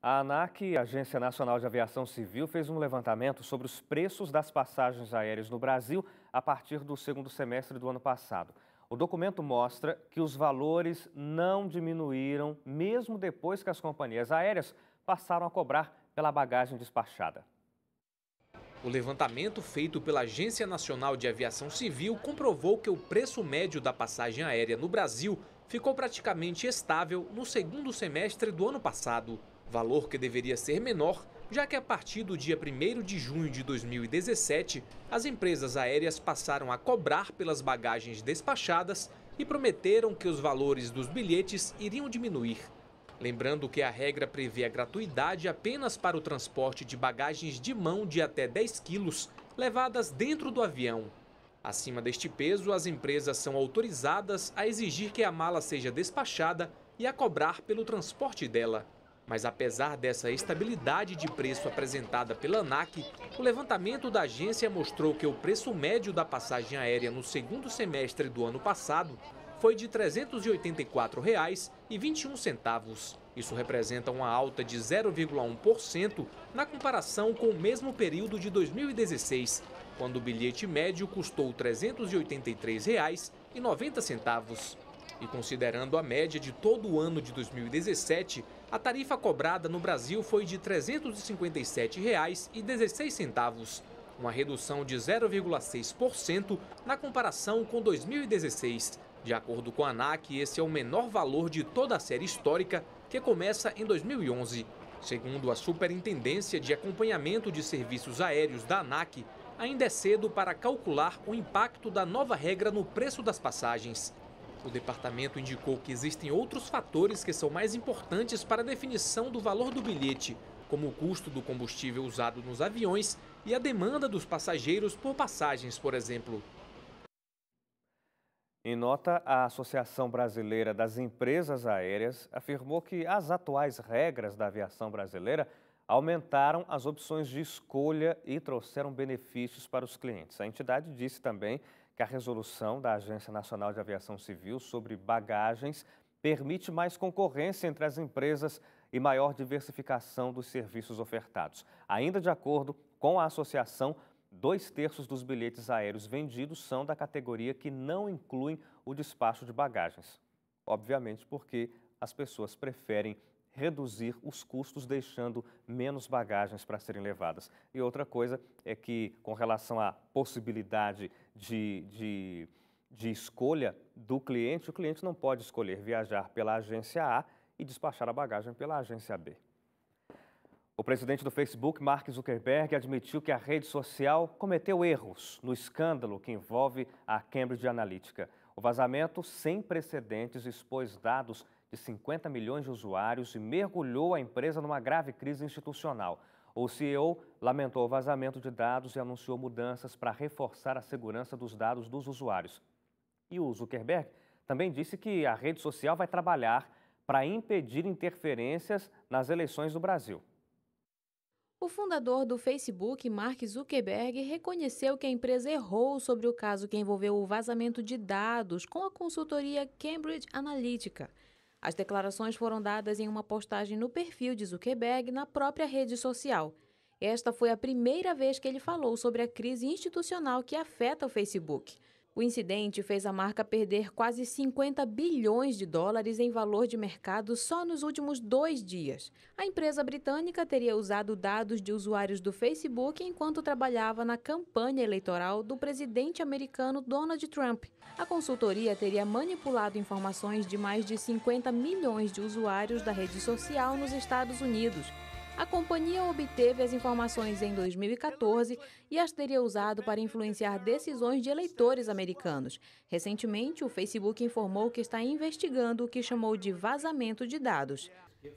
A ANAC, Agência Nacional de Aviação Civil, fez um levantamento sobre os preços das passagens aéreas no Brasil a partir do segundo semestre do ano passado. O documento mostra que os valores não diminuíram, mesmo depois que as companhias aéreas passaram a cobrar pela bagagem despachada. O levantamento feito pela Agência Nacional de Aviação Civil comprovou que o preço médio da passagem aérea no Brasil ficou praticamente estável no segundo semestre do ano passado. Valor que deveria ser menor, já que a partir do dia 1º de junho de 2017, as empresas aéreas passaram a cobrar pelas bagagens despachadas e prometeram que os valores dos bilhetes iriam diminuir. Lembrando que a regra prevê a gratuidade apenas para o transporte de bagagens de mão de até 10 quilos levadas dentro do avião. Acima deste peso, as empresas são autorizadas a exigir que a mala seja despachada e a cobrar pelo transporte dela. Mas apesar dessa estabilidade de preço apresentada pela ANAC, o levantamento da agência mostrou que o preço médio da passagem aérea no segundo semestre do ano passado foi de R$ 384,21. Isso representa uma alta de 0,1% na comparação com o mesmo período de 2016, quando o bilhete médio custou R$ 383,90. E considerando a média de todo o ano de 2017, a tarifa cobrada no Brasil foi de R$ 357,16, uma redução de 0,6% na comparação com 2016. De acordo com a ANAC, esse é o menor valor de toda a série histórica, que começa em 2011. Segundo a Superintendência de Acompanhamento de Serviços Aéreos da ANAC, ainda é cedo para calcular o impacto da nova regra no preço das passagens. O departamento indicou que existem outros fatores que são mais importantes para a definição do valor do bilhete, como o custo do combustível usado nos aviões e a demanda dos passageiros por passagens, por exemplo. Em nota, a Associação Brasileira das Empresas Aéreas afirmou que as atuais regras da aviação brasileira aumentaram as opções de escolha e trouxeram benefícios para os clientes. A entidade disse também que a resolução da Agência Nacional de Aviação Civil sobre bagagens permite mais concorrência entre as empresas e maior diversificação dos serviços ofertados. Ainda de acordo com a associação, 2/3 dos bilhetes aéreos vendidos são da categoria que não incluem o despacho de bagagens. Obviamente porque as pessoas preferem reduzir os custos, deixando menos bagagens para serem levadas. E outra coisa é que, com relação à possibilidade de escolha do cliente, o cliente não pode escolher viajar pela agência A e despachar a bagagem pela agência B. O presidente do Facebook, Mark Zuckerberg, admitiu que a rede social cometeu erros no escândalo que envolve a Cambridge Analytica. O vazamento sem precedentes expôs dados de 50 milhões de usuários e mergulhou a empresa numa grave crise institucional. O CEO lamentou o vazamento de dados e anunciou mudanças para reforçar a segurança dos dados dos usuários. E o Zuckerberg também disse que a rede social vai trabalhar para impedir interferências nas eleições do Brasil. O fundador do Facebook, Mark Zuckerberg, reconheceu que a empresa errou sobre o caso que envolveu o vazamento de dados com a consultoria Cambridge Analytica. As declarações foram dadas em uma postagem no perfil de Zuckerberg na própria rede social. Esta foi a primeira vez que ele falou sobre a crise institucional que afeta o Facebook. O incidente fez a marca perder quase 50 bilhões de dólares em valor de mercado só nos últimos 2 dias. A empresa britânica teria usado dados de usuários do Facebook enquanto trabalhava na campanha eleitoral do presidente americano Donald Trump. A consultoria teria manipulado informações de mais de 50 milhões de usuários da rede social nos Estados Unidos. A companhia obteve as informações em 2014 e as teria usado para influenciar decisões de eleitores americanos. Recentemente, o Facebook informou que está investigando o que chamou de vazamento de dados.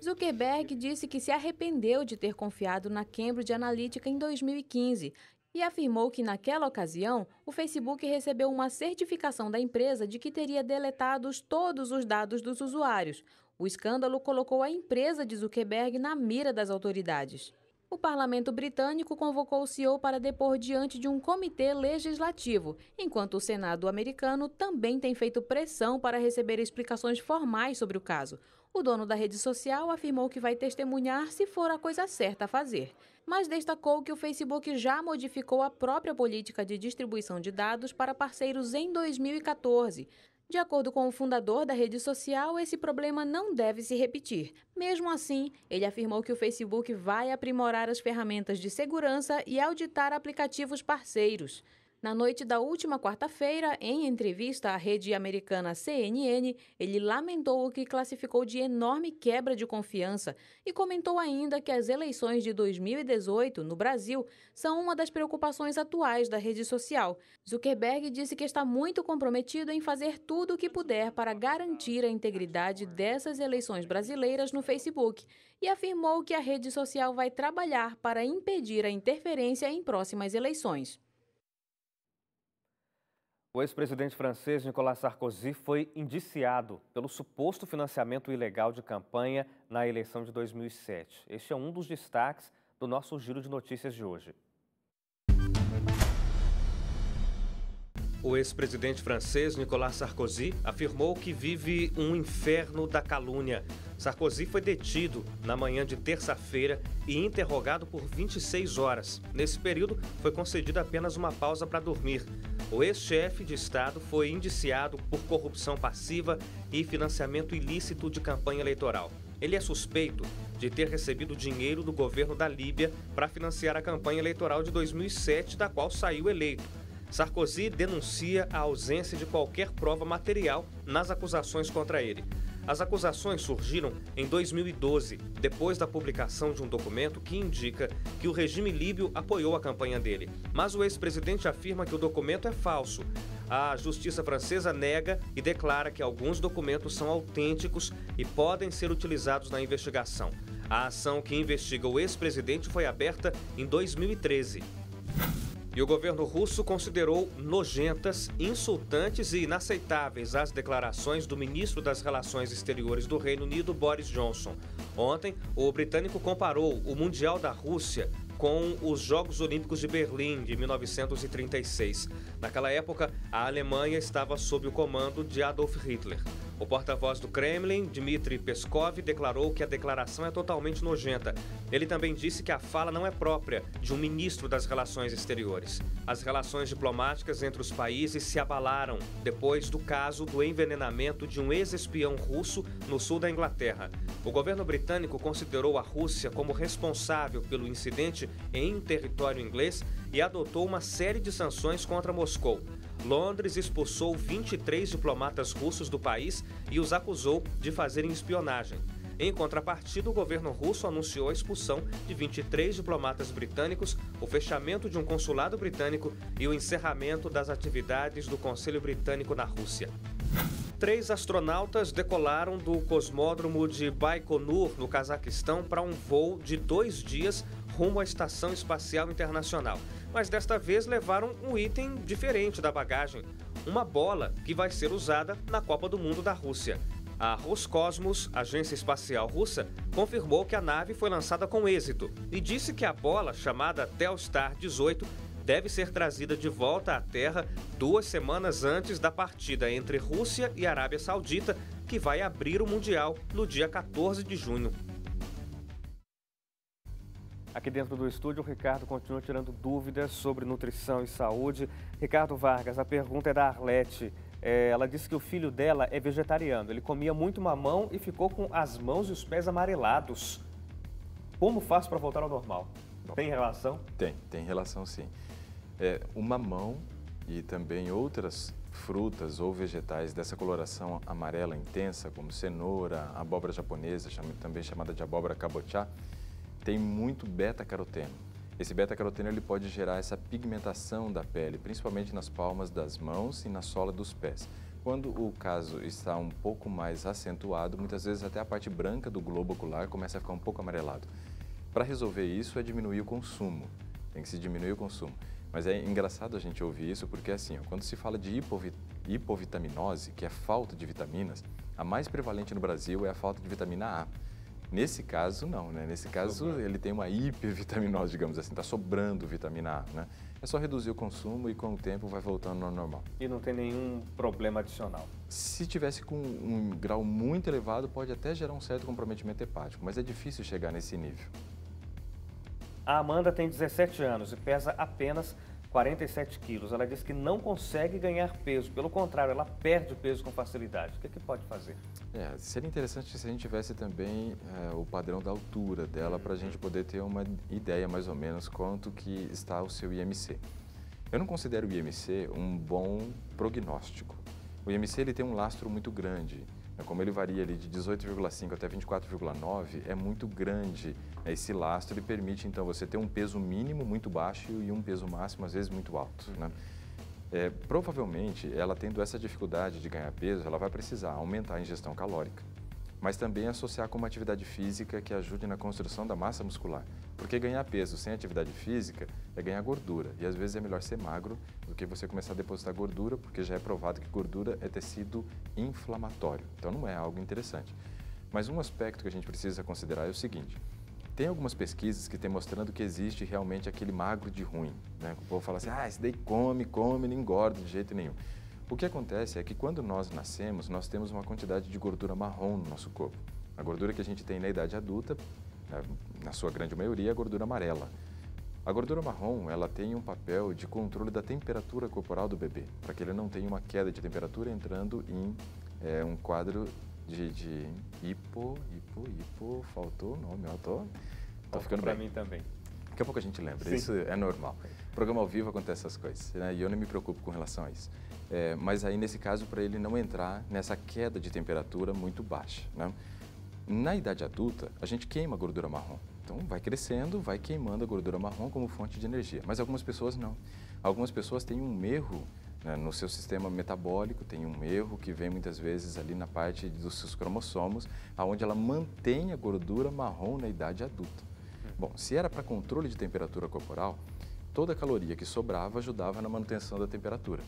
Zuckerberg disse que se arrependeu de ter confiado na Cambridge Analytica em 2015 e afirmou que, naquela ocasião, o Facebook recebeu uma certificação da empresa de que teria deletado todos os dados dos usuários. O escândalo colocou a empresa de Zuckerberg na mira das autoridades. O parlamento britânico convocou o CEO para depor diante de um comitê legislativo, enquanto o Senado americano também tem feito pressão para receber explicações formais sobre o caso. O dono da rede social afirmou que vai testemunhar se for a coisa certa a fazer, mas destacou que o Facebook já modificou a própria política de distribuição de dados para parceiros em 2014. De acordo com o fundador da rede social, esse problema não deve se repetir. Mesmo assim, ele afirmou que o Facebook vai aprimorar as ferramentas de segurança e auditar aplicativos parceiros. Na noite da última quarta-feira, em entrevista à rede americana CNN, ele lamentou o que classificou de enorme quebra de confiança e comentou ainda que as eleições de 2018, no Brasil, são uma das preocupações atuais da rede social. Zuckerberg disse que está muito comprometido em fazer tudo o que puder para garantir a integridade dessas eleições brasileiras no Facebook e afirmou que a rede social vai trabalhar para impedir a interferência em próximas eleições. O ex-presidente francês Nicolas Sarkozy foi indiciado pelo suposto financiamento ilegal de campanha na eleição de 2007. Este é um dos destaques do nosso giro de notícias de hoje. O ex-presidente francês Nicolas Sarkozy afirmou que vive um inferno da calúnia. Sarkozy foi detido na manhã de terça-feira e interrogado por 26 horas. Nesse período, foi concedida apenas uma pausa para dormir. O ex-chefe de Estado foi indiciado por corrupção passiva e financiamento ilícito de campanha eleitoral. Ele é suspeito de ter recebido dinheiro do governo da Líbia para financiar a campanha eleitoral de 2007, da qual saiu eleito. Sarkozy denuncia a ausência de qualquer prova material nas acusações contra ele. As acusações surgiram em 2012, depois da publicação de um documento que indica que o regime líbio apoiou a campanha dele. Mas o ex-presidente afirma que o documento é falso. A justiça francesa nega e declara que alguns documentos são autênticos e podem ser utilizados na investigação. A ação que investiga o ex-presidente foi aberta em 2013. E o governo russo considerou nojentas, insultantes e inaceitáveis as declarações do ministro das Relações Exteriores do Reino Unido, Boris Johnson. Ontem, o britânico comparou o Mundial da Rússia com os Jogos Olímpicos de Berlim, de 1936. Naquela época, a Alemanha estava sob o comando de Adolf Hitler. O porta-voz do Kremlin, Dmitry Peskov, declarou que a declaração é totalmente nojenta. Ele também disse que a fala não é própria de um ministro das Relações Exteriores. As relações diplomáticas entre os países se abalaram depois do caso do envenenamento de um ex-espião russo no sul da Inglaterra. O governo britânico considerou a Rússia como responsável pelo incidente em território inglês e adotou uma série de sanções contra Moscou. Londres expulsou 23 diplomatas russos do país e os acusou de fazerem espionagem. Em contrapartida, o governo russo anunciou a expulsão de 23 diplomatas britânicos, o fechamento de um consulado britânico e o encerramento das atividades do Conselho Britânico na Rússia. 3 astronautas decolaram do cosmódromo de Baikonur, no Cazaquistão, para um voo de 2 dias rumo à Estação Espacial Internacional. Mas desta vez levaram um item diferente da bagagem, uma bola que vai ser usada na Copa do Mundo da Rússia. A Roscosmos, agência espacial russa, confirmou que a nave foi lançada com êxito e disse que a bola, chamada Telstar 18, deve ser trazida de volta à Terra 2 semanas antes da partida entre Rússia e Arábia Saudita, que vai abrir o Mundial no dia 14 de junho. Aqui dentro do estúdio, o Ricardo continua tirando dúvidas sobre nutrição e saúde. Ricardo Vargas, a pergunta é da Arlete. Ela disse que o filho dela é vegetariano. Ele comia muito mamão e ficou com as mãos e os pés amarelados. Como faz para voltar ao normal? Tem relação? Tem relação sim. O mamão e também outras frutas ou vegetais dessa coloração amarela intensa, como cenoura, abóbora japonesa, também chamada de abóbora cabotiá, tem muito beta-caroteno. Esse beta-caroteno ele pode gerar essa pigmentação da pele, principalmente nas palmas das mãos e na sola dos pés. Quando o caso está um pouco mais acentuado, muitas vezes até a parte branca do globo ocular começa a ficar um pouco amarelado. Para resolver isso é diminuir o consumo, tem que se diminuir o consumo. Mas é engraçado a gente ouvir isso porque assim, quando se fala de hipovitaminose, que é falta de vitaminas, a mais prevalente no Brasil é a falta de vitamina A. Nesse caso, não, né? Nesse caso, ele tem uma hipervitaminose, digamos assim, está sobrando vitamina A, né? É só reduzir o consumo e com o tempo vai voltando ao normal. E não tem nenhum problema adicional? Se tivesse com um grau muito elevado, pode até gerar um certo comprometimento hepático, mas é difícil chegar nesse nível. A Amanda tem 17 anos e pesa apenas 47 quilos. Ela diz que não consegue ganhar peso, pelo contrário, ela perde peso com facilidade. O que pode fazer? Seria interessante se a gente tivesse também o padrão da altura dela para a gente poder ter uma ideia mais ou menos quanto que está o seu IMC. Eu não considero o IMC um bom prognóstico. O IMC ele tem um lastro muito grande. Como ele varia ali de 18,5 até 24,9, é muito grande esse lastro. Ele permite, então, você ter um peso mínimo muito baixo e um peso máximo, às vezes, muito alto, né? Provavelmente, ela tendo essa dificuldade de ganhar peso, ela vai precisar aumentar a ingestão calórica, mas também associar com uma atividade física que ajude na construção da massa muscular. Porque ganhar peso sem atividade física é ganhar gordura. E às vezes é melhor ser magro do que você começar a depositar gordura, porque já é provado que gordura é tecido inflamatório. Então não é algo interessante. Mas um aspecto que a gente precisa considerar é o seguinte. Tem algumas pesquisas que têm mostrando que existe realmente aquele magro de ruim, né? O povo fala assim, esse daí come, não engorda de jeito nenhum. O que acontece é que quando nós nascemos, nós temos uma quantidade de gordura marrom no nosso corpo. A gordura que a gente tem na idade adulta, na sua grande maioria, é a gordura amarela. A gordura marrom, ela tem um papel de controle da temperatura corporal do bebê, para que ele não tenha uma queda de temperatura entrando em um quadro de faltou o nome, eu tô ficando bem. Para mim também. Daqui a pouco a gente lembra, Sim. Isso é normal. Programa ao vivo acontece essas coisas, né? E eu não me preocupo com relação a isso. Mas aí, nesse caso, para ele não entrar nessa queda de temperatura muito baixa, né? Na idade adulta, a gente queima a gordura marrom. Então, vai crescendo, vai queimando a gordura marrom como fonte de energia. Mas algumas pessoas não. Algumas pessoas têm um erro, né, no seu sistema metabólico, tem um erro que vem muitas vezes ali na parte dos seus cromossomos, onde ela mantém a gordura marrom na idade adulta. Bom, se era para controle de temperatura corporal, toda a caloria que sobrava ajudava na manutenção da temperatura.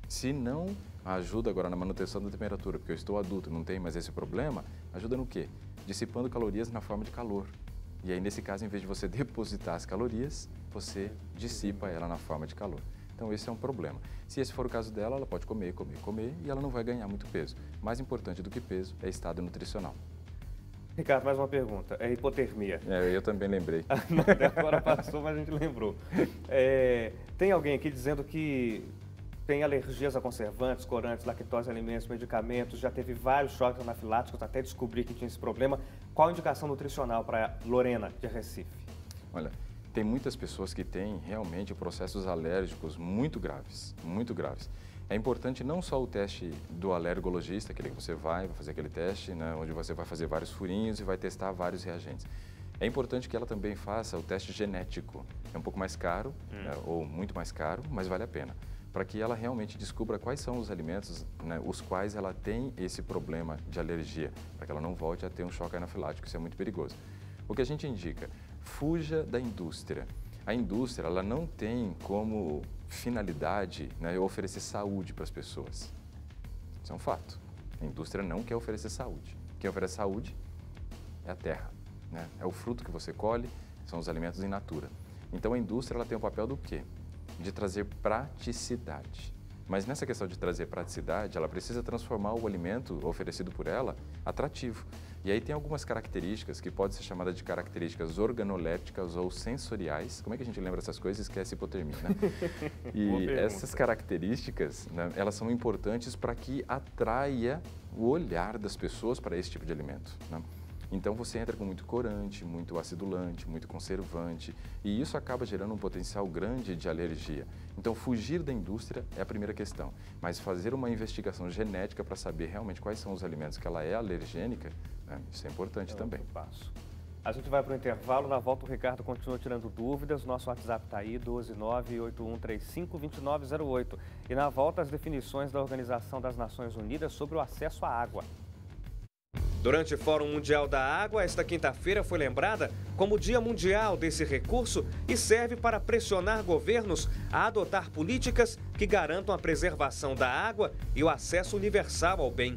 Se não ajuda agora na manutenção da temperatura, porque eu estou adulto, não tenho mais esse problema, ajuda no quê? Dissipando calorias na forma de calor. E aí, nesse caso, em vez de você depositar as calorias, você dissipa ela na forma de calor. Então, esse é um problema. Se esse for o caso dela, ela pode comer e ela não vai ganhar muito peso. Mais importante do que peso é estado nutricional. Ricardo, mais uma pergunta. É hipotermia. Eu também lembrei. Agora passou, mas a gente lembrou. Tem alguém aqui dizendo que tem alergias a conservantes, corantes, lactose, alimentos, medicamentos, já teve vários choques anafiláticos até descobrir que tinha esse problema. Qual a indicação nutricional para Lorena, de Recife? Olha, tem muitas pessoas que têm realmente processos alérgicos muito graves, muito graves. É importante não só o teste do alergologista, aquele que você vai fazer aquele teste, né, onde você vai fazer vários furinhos e vai testar vários reagentes. É importante que ela também faça o teste genético. É um pouco mais caro, né, ou muito mais caro, mas vale a pena, para que ela realmente descubra quais são os alimentos, né, os quais ela tem esse problema de alergia, para que ela não volte a ter um choque anafilático, isso é muito perigoso. O que a gente indica? Fuja da indústria. A indústria, ela não tem como finalidade, né, oferecer saúde para as pessoas. Isso é um fato. A indústria não quer oferecer saúde. Quem oferece saúde é a terra, né? É o fruto que você colhe, são os alimentos in natura. Então a indústria ela tem o papel do quê? De trazer praticidade. Mas nessa questão de trazer praticidade, ela precisa transformar o alimento oferecido por ela atrativo. E aí tem algumas características que podem ser chamadas de características organolépticas ou sensoriais. Como é que a gente lembra essas coisas e esquece hipotermia, né? E essas características, né, elas são importantes para que atraia o olhar das pessoas para esse tipo de alimento, né? Então você entra com muito corante, muito acidulante, muito conservante e isso acaba gerando um potencial grande de alergia. Então fugir da indústria é a primeira questão, mas fazer uma investigação genética para saber realmente quais são os alimentos que ela é alergênica, né, isso é importante também. Passo. A gente vai para o intervalo, na volta o Ricardo continua tirando dúvidas, nosso WhatsApp está aí, 12981352908. E na volta as definições da Organização das Nações Unidas sobre o acesso à água. Durante o Fórum Mundial da Água, esta quinta-feira foi lembrada como o Dia Mundial desse recurso e serve para pressionar governos a adotar políticas que garantam a preservação da água e o acesso universal ao bem.